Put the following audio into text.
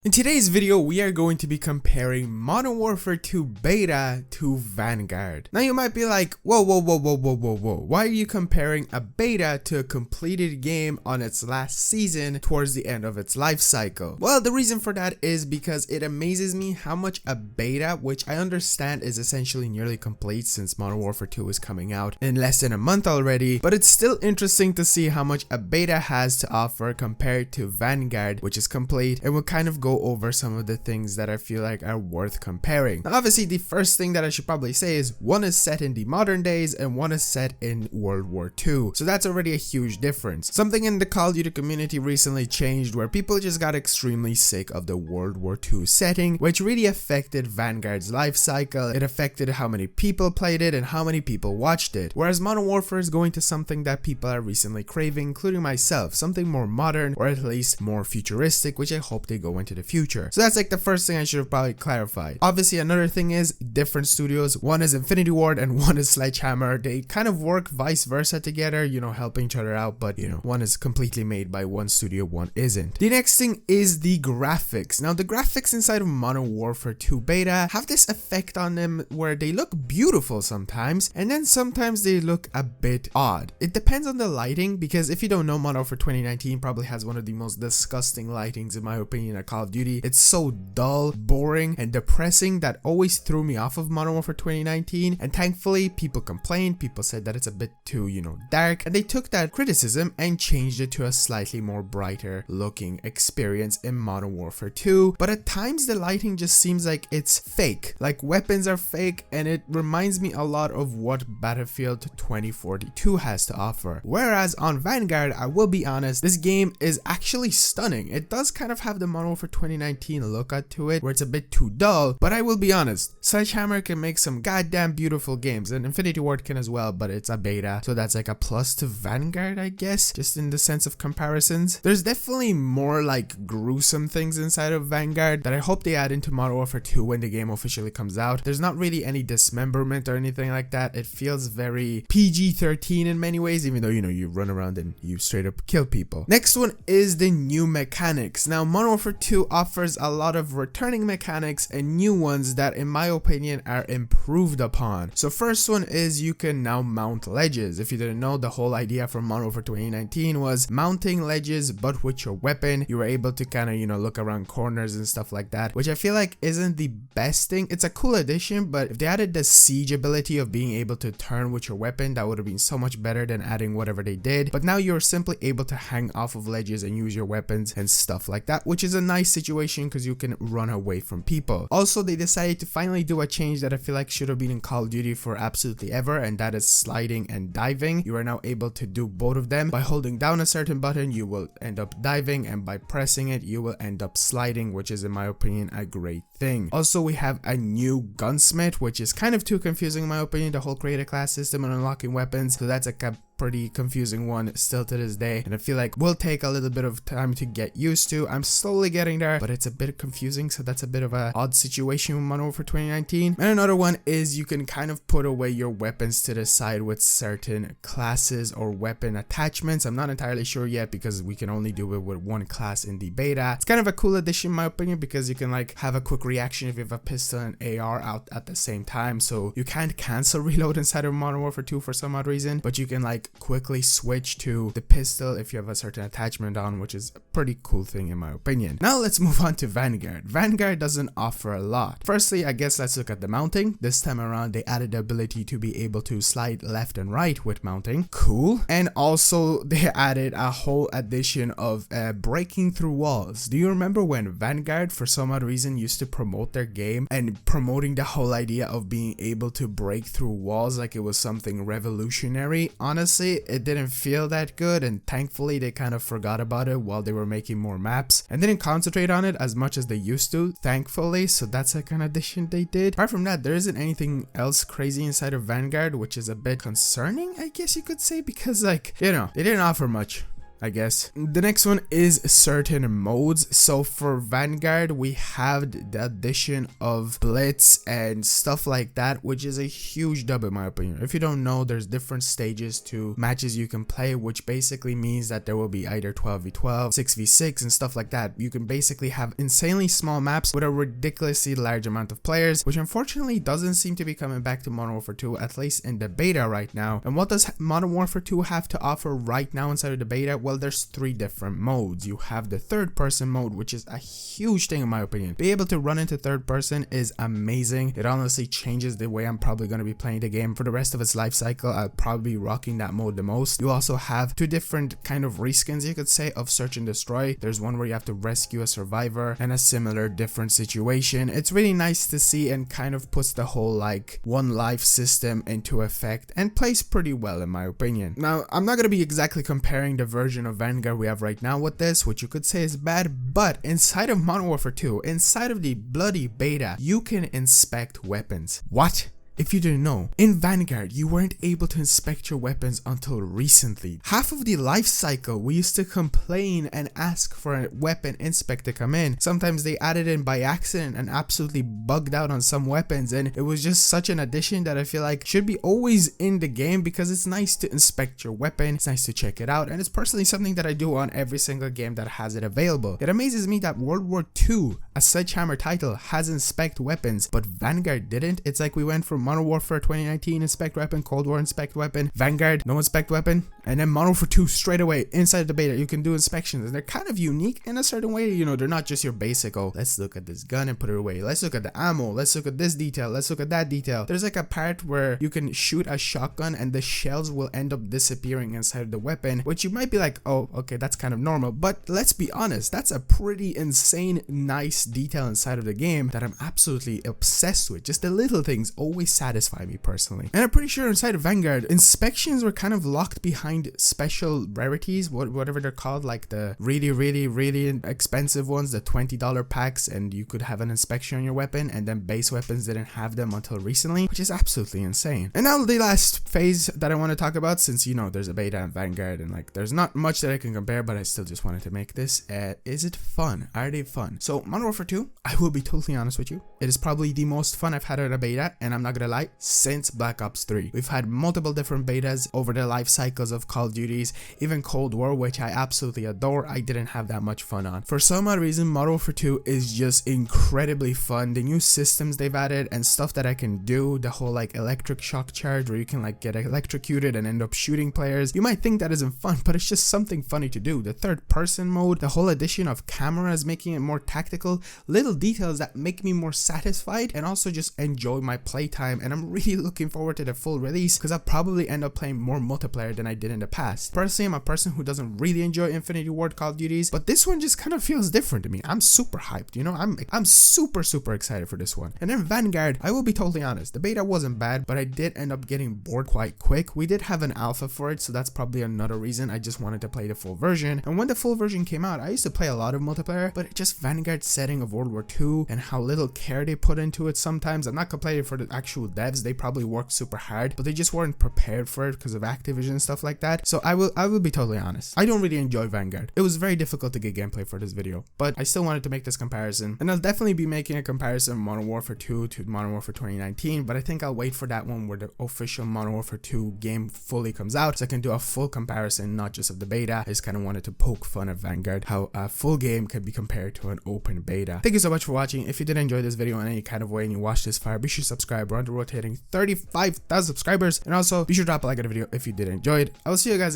In today's video, we are going to be comparing Modern Warfare 2 Beta to Vanguard. Now you might be like, whoa, why are you comparing a beta to a completed game on its last season towards the end of its life cycle? Well, the reason for that is because it amazes me how much a beta, which I understand is essentially nearly complete since Modern Warfare 2 is coming out in less than a month already, but it's still interesting to see how much a beta has to offer compared to Vanguard, which is complete, and we'll kind of go over some of the things that I feel like are worth comparing. Now, obviously, the first thing that I should probably say is one is set in the modern days and one is set in World War II. So that's already a huge difference. Something in the Call of Duty community recently changed where people just got extremely sick of the World War II setting, which really affected Vanguard's life cycle. It affected how many people played it and how many people watched it. Whereas Modern Warfare is going to something that people are recently craving, including myself, something more modern or at least more futuristic, which I hope they go into the future. So that's like the first thing I should have probably clarified. Obviously, another thing is different studios. One is Infinity Ward and one is Sledgehammer. They kind of work vice versa together, helping each other out, but one is completely made by one studio, one isn't. The next thing is the graphics. Now, the graphics inside of Modern Warfare 2 Beta have this effect on them where they look beautiful sometimes, and then sometimes they look a bit odd. It depends on the lighting, because if you don't know, Modern Warfare 2019 probably has one of the most disgusting lightings, in my opinion, at Call of Duty. It's so dull, boring, and depressing that always threw me off of Modern Warfare 2019, and thankfully people complained, people said that it's a bit too, dark, and they took that criticism and changed it to a slightly more brighter looking experience in Modern Warfare 2, but at times the lighting just seems like it's fake, like weapons are fake, and it reminds me a lot of what Battlefield 2042 has to offer. Whereas on Vanguard, I will be honest, this game is actually stunning. It does kind of have the Modern Warfare 2019 look to it where it's a bit too dull, but I will be honest, Sledgehammer can make some goddamn beautiful games, and Infinity Ward can as well, but it's a beta, so that's like a plus to Vanguard, I guess, just in the sense of comparisons. There's definitely more like gruesome things inside of Vanguard that I hope they add into Modern Warfare 2 when the game officially comes out. There's not really any dismemberment or anything like that. It feels very PG-13 in many ways, even though you run around and you straight up kill people. Next one is the new mechanics. Now, Modern Warfare 2 offers a lot of returning mechanics and new ones that, in my opinion, are improved upon. So first one is you can now mount ledges. If you didn't know, the whole idea for Modern Warfare 2019 was mounting ledges, but with your weapon. You were able to kind of look around corners and stuff like that, which I feel like isn't the best thing. It's a cool addition, but if they added the siege ability of being able to turn with your weapon, that would have been so much better than adding whatever they did. But now you're simply able to hang off of ledges and use your weapons and stuff like that, which is a nice situation because you can run away from people. Also, they decided to finally do a change that I feel like should have been in Call of Duty for absolutely ever, and that is sliding and diving. You are now able to do both of them. By holding down a certain button, you will end up diving, and by pressing it, you will end up sliding, which is, in my opinion, a great thing. Also, we have a new gunsmith, which is kind of too confusing in my opinion, the whole creator class system and unlocking weapons, so that's a pretty confusing one still to this day, and I feel like will take a little bit of time to get used to. I'm slowly getting there, but it's a bit confusing, so that's a bit of an odd situation with Modern Warfare 2019. And another one is you can kind of put away your weapons to the side with certain classes or weapon attachments. I'm not entirely sure yet because we can only do it with one class in the beta. It's kind of a cool addition in my opinion because you can like have a quick reaction if you have a pistol and AR out at the same time, so you can't cancel reload inside of Modern Warfare 2 for some odd reason, but you can like quickly switch to the pistol if you have a certain attachment on, which is a pretty cool thing in my opinion. Now let's move on to Vanguard. Vanguard doesn't offer a lot. Firstly, I guess let's look at the mounting. This time around they added the ability to be able to slide left and right with mounting. Cool. And also they added a whole addition of breaking through walls. Do you remember when Vanguard for some odd reason used to promote their game and promoting the whole idea of being able to break through walls like it was something revolutionary? Honestly, it didn't feel that good, and thankfully they kind of forgot about it while they were making more maps and didn't concentrate on it as much as they used to, thankfully. So that's like an addition they did. Apart from that, there isn't anything else crazy inside of Vanguard, which is a bit concerning, I guess you could say, because they didn't offer much. I guess. The next one is certain modes. So for Vanguard, we have the addition of Blitz and stuff like that, which is a huge dub in my opinion. If you don't know, there's different stages to matches you can play, which basically means that there will be either 12v12, 6v6 and stuff like that. You can basically have insanely small maps with a ridiculously large amount of players, which unfortunately doesn't seem to be coming back to Modern Warfare 2, at least in the beta right now. And what does Modern Warfare 2 have to offer right now inside of the beta? Well, there's 3 different modes. You have the third person mode, which is a huge thing in my opinion. Be able to run into third person is amazing. It honestly changes the way I'm probably going to be playing the game for the rest of its life cycle. I'll probably be rocking that mode the most. You also have 2 different kind of reskins, you could say, of search and destroy. There's one where you have to rescue a survivor and a similar different situation. It's really nice to see and kind of puts the whole like one life system into effect and plays pretty well in my opinion. Now, I'm not going to be exactly comparing the version of Vanguard we have right now with this, which you could say is bad, but inside of Modern Warfare 2, inside of the bloody beta, you can inspect weapons. What? If you didn't know, in Vanguard, you weren't able to inspect your weapons until recently. Half of the life cycle, we used to complain and ask for a weapon inspect to come in. Sometimes they added in by accident and absolutely bugged out on some weapons, and it was just such an addition that I feel like should be always in the game because it's nice to inspect your weapon, it's nice to check it out, and it's personally something that I do on every single game that has it available. It amazes me that World War II, a Sledgehammer title, has inspect weapons, but Vanguard didn't. It's like we went from Modern Warfare 2019 inspect weapon, Cold War inspect weapon, Vanguard no inspect weapon, and then Modern Warfare 2 straight away inside the beta you can do inspections, and they're kind of unique in a certain way. You know, they're not just your basic, oh, let's look at this gun and put it away, let's look at the ammo, let's look at this detail, let's look at that detail. There's like a part where you can shoot a shotgun and the shells will end up disappearing inside of the weapon, which you might be like, oh, okay, that's kind of normal, but let's be honest, that's a pretty insane nice detail inside of the game that I'm absolutely obsessed with. Just the little things always satisfy me personally. And I'm pretty sure inside of Vanguard, inspections were kind of locked behind special rarities, whatever they're called, like the really expensive ones, the $20 packs, and you could have an inspection on your weapon, and then base weapons didn't have them until recently, which is absolutely insane. And now the last phase that I want to talk about, since you know there's a beta in Vanguard and like there's not much that I can compare, but I still just wanted to make this. Is it fun? Are they fun? So Modern Warfare 2, I will be totally honest with you, it is probably the most fun I've had at a beta, and I'm not gonna lie, since Black Ops 3. We've had multiple different betas over the life cycles of Call of Duties, even Cold War, which I absolutely adore, I didn't have that much fun on. For some odd reason, Modern Warfare 2 is just incredibly fun. The new systems they've added and stuff that I can do, the whole like electric shock charge where you can like get electrocuted and end up shooting players. You might think that isn't fun, but it's just something funny to do. The third person mode, the whole addition of cameras making it more tactical, little details that make me more satisfied and also just enjoy my playtime, and I'm really looking forward to the full release because I'll probably end up playing more multiplayer than I did in the past. Personally, I'm a person who doesn't really enjoy Infinity Ward Call of Duties, but this one just kind of feels different to me. I'm super hyped, you know, I'm super excited for this one. And then Vanguard, I will be totally honest, the beta wasn't bad, but I did end up getting bored quite quick. We did have an alpha for it, so that's probably another reason I just wanted to play the full version. And when the full version came out, I used to play a lot of multiplayer, but just Vanguard's setting of World War II and how little care they put into it sometimes. I'm not complaining for the actual devs, they probably worked super hard, but they just weren't prepared for it because of Activision and stuff like that. So I will be totally honest, I don't really enjoy Vanguard. It was very difficult to get gameplay for this video, but I still wanted to make this comparison, and I'll definitely be making a comparison of Modern Warfare 2 to Modern Warfare 2019, but I think I'll wait for that one where the official Modern Warfare 2 game fully comes out so I can do a full comparison, not just of the beta. I just kind of wanted to poke fun at Vanguard, how a full game can be compared to an open beta. Thank you so much for watching. If you did enjoy this video in any kind of way and you watched this far, be sure to subscribe. We're on the road to hitting 35,000 subscribers, and also be sure to drop a like on the video if you did enjoy it. I will see you guys